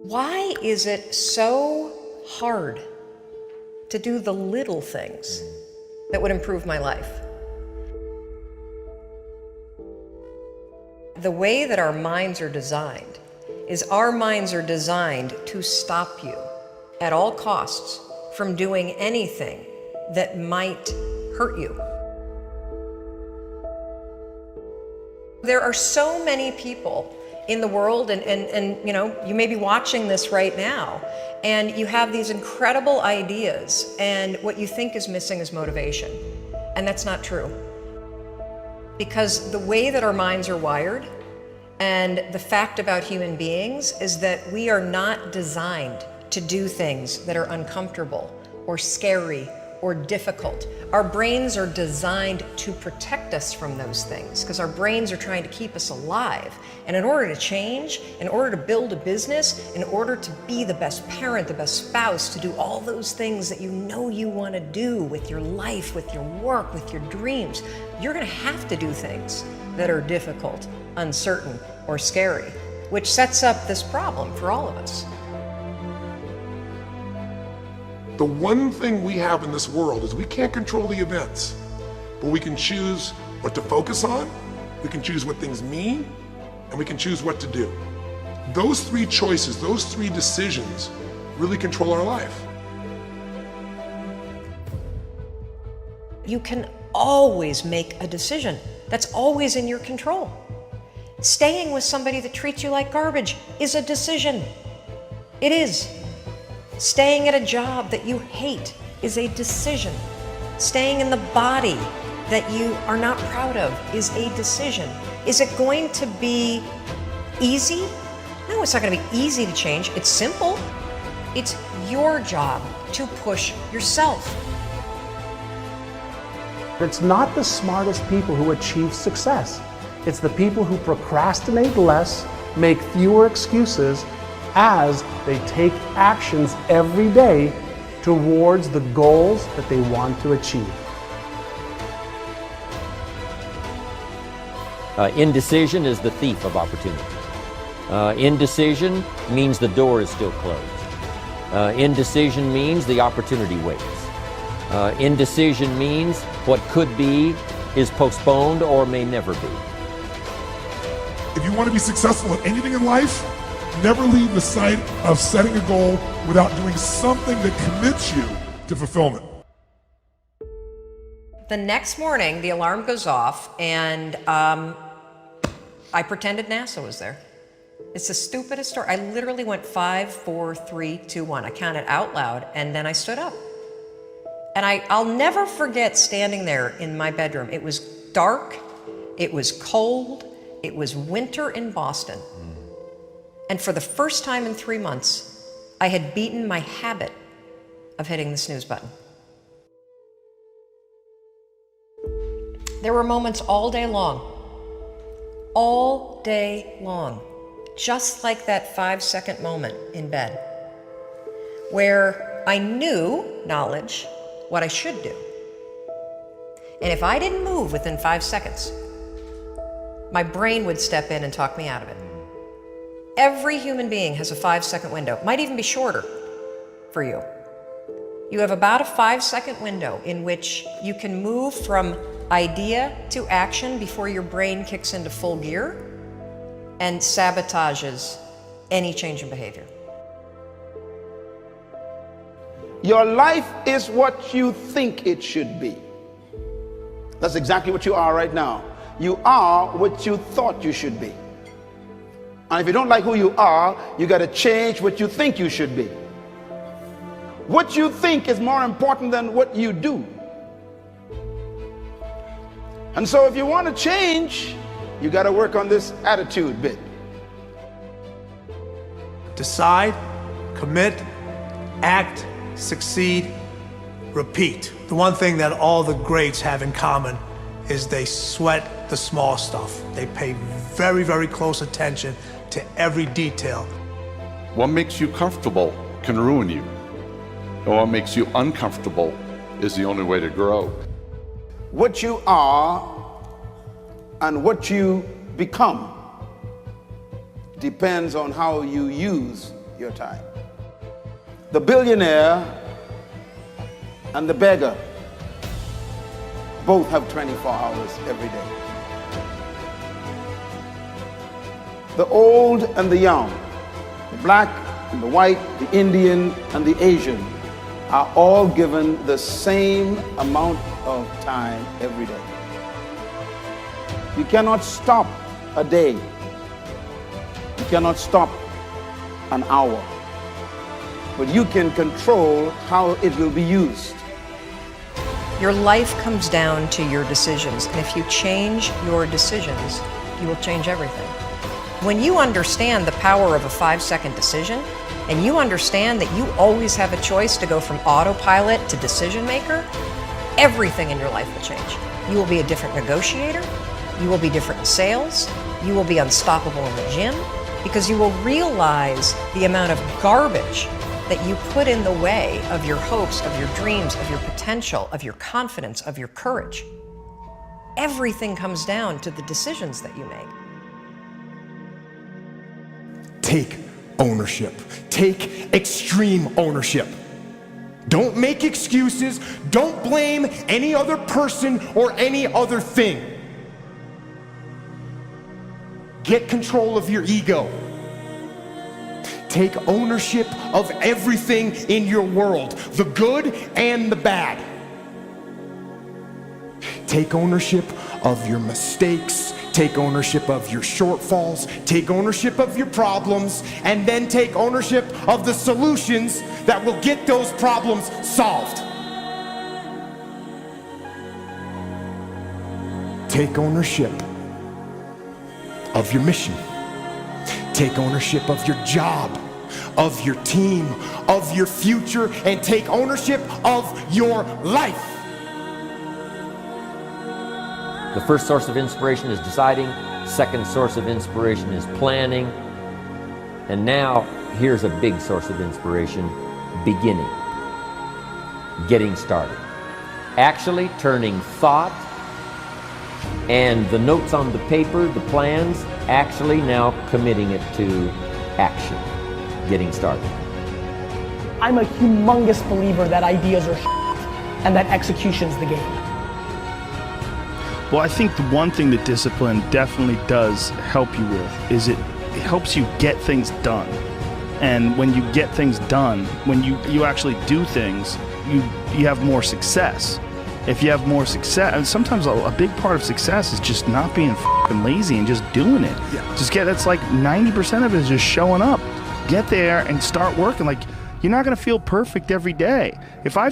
Why is it so hard to do the little things that would improve my life? The way that our minds are designed is our minds are designed to stop you at all costs from doing anything that might hurt you. There are so many people in the world, and you know, you may be watching this right now, and you have these incredible ideas, and what you think is missing is motivation. And that's not true. Because the way that our minds are wired, and the fact about human beings, is that we are not designed to do things that are uncomfortable or scary or difficult. Our brains are designed to protect us from those things because our brains are trying to keep us alive. And in order to change, in order to build a business, in order to be the best parent, the best spouse, to do all those things that you know you want to do with your life, with your work, with your dreams, you're going to have to do things that are difficult, uncertain, or scary, which sets up this problem for all of us. The one thing we have in this world is we can't control the events, but we can choose what to focus on, we can choose what things mean, and we can choose what to do. Those three choices, those three decisions really control our life. You can always make a decision. That's always in your control. Staying with somebody that treats you like garbage is a decision. It is. Staying at a job that you hate is a decision. Staying in the body that you are not proud of is a decision. Is it going to be easy? No, it's not going to be easy to change. It's simple. It's your job to push yourself. It's not the smartest people who achieve success. It's the people who procrastinate less, make fewer excuses, as they take actions every day towards the goals that they want to achieve. Indecision is the thief of opportunity. Indecision means the door is still closed. Indecision means the opportunity waits. Indecision means what could be is postponed or may never be. If you want to be successful at anything in life, never leave the sight of setting a goal without doing something that commits you to fulfillment. The next morning, the alarm goes off, and I pretended NASA was there. It's the stupidest story. I literally went 5, 4, 3, 2, 1. I counted out loud, and then I stood up. And I'll never forget standing there in my bedroom. It was dark, it was cold, it was winter in Boston. And for the first time in 3 months, I had beaten my habit of hitting the snooze button. There were moments all day long, just like that 5-second moment in bed, where I knew, knowledge, what I should do. And if I didn't move within 5 seconds, my brain would step in and talk me out of it. Every human being has a 5-second window, might even be shorter for you. You have about a 5-second window in which you can move from idea to action before your brain kicks into full gear and sabotages any change in behavior. Your life is what you think it should be. That's exactly what you are right now. You are what you thought you should be. And if you don't like who you are, you got to change what you think you should be. What you think is more important than what you do. And so if you want to change, you got to work on this attitude bit. Decide, commit, act, succeed, repeat. The one thing that all the greats have in common is they sweat the small stuff. They pay very, very close attention to every detail. What makes you comfortable can ruin you. And what makes you uncomfortable is the only way to grow. What you are and what you become depends on how you use your time. The billionaire and the beggar both have 24 hours every day. The old and the young, the black and the white, the Indian and the Asian are all given the same amount of time every day. You cannot stop a day. You cannot stop an hour. But you can control how it will be used. Your life comes down to your decisions, and if you change your decisions, you will change everything. When you understand the power of a 5-second decision, and you understand that you always have a choice to go from autopilot to decision maker, everything in your life will change. You will be a different negotiator, you will be different in sales, you will be unstoppable in the gym, because you will realize the amount of garbage that you put in the way of your hopes, of your dreams, of your potential, of your confidence, of your courage. Everything comes down to the decisions that you make. Take ownership. Take extreme ownership. Don't make excuses. Don't blame any other person or any other thing. Get control of your ego. Take ownership of everything in your world, the good and the bad. Take ownership of your mistakes. Take ownership of your shortfalls. Take ownership of your problems. And then take ownership of the solutions that will get those problems solved. Take ownership of your mission. Take ownership of your job, of your team, of your future, and take ownership of your life. The first source of inspiration is deciding. Second source of inspiration is planning. And now, here's a big source of inspiration: beginning. Getting started. Actually turning thought and the notes on the paper, the plans, actually now committing it to action. Getting started. I'm a humongous believer that ideas are and that execution's the game. Well, I think the one thing that discipline definitely does help you with is it helps you get things done. And when you get things done, when you actually do things, you have more success. If you have more success, and sometimes a big part of success is just not being f***ing lazy and just doing it. Yeah. That's like 90% of it is just showing up. Get there and start working. Like, you're not gonna feel perfect every day. If I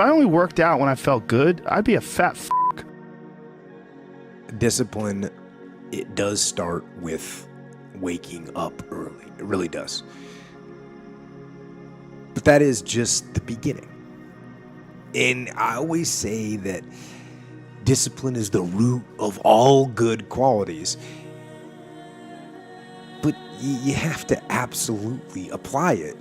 only worked out when I felt good, I'd be a fat f***. Discipline, it does start with waking up early. It really does. But that is just the beginning. And I always say that discipline is the root of all good qualities. But you have to absolutely apply it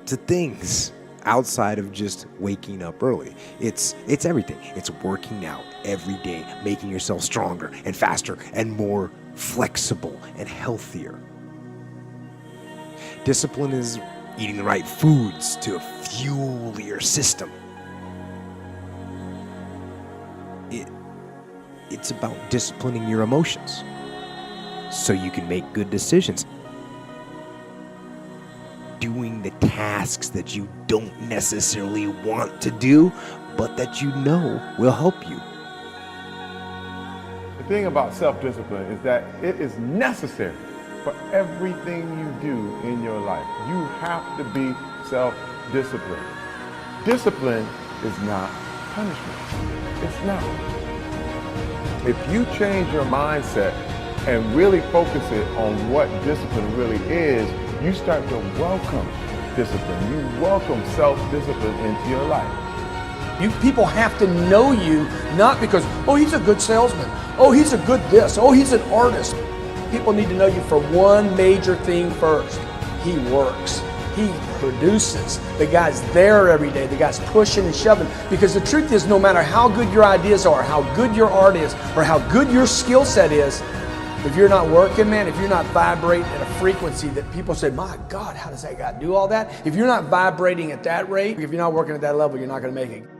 to things outside of just waking up early. It's everything. It's working out every day, making yourself stronger and faster and more flexible and healthier. Discipline is eating the right foods to fuel your system. It's about disciplining your emotions so you can make good decisions. Doing the tasks that you don't necessarily want to do, but that you know will help you. The thing about self-discipline is that it is necessary for everything you do in your life. You have to be self-disciplined. Discipline is not punishment. It's not. If you change your mindset and really focus it on what discipline really is, you start to welcome discipline. You welcome self-discipline into your life. You people have to know you, not because, oh, he's a good salesman. Oh, he's a good this. Oh, he's an artist. People need to know you for one major thing first. He works. He produces. The guy's there every day. The guy's pushing and shoving. Because the truth is, no matter how good your ideas are, how good your art is, or how good your skill set is, If you're not working, man, if you're not vibrating at a frequency that people say, my God, how does that guy do all that? If you're not vibrating at that rate, if you're not working at that level, you're not going to make it.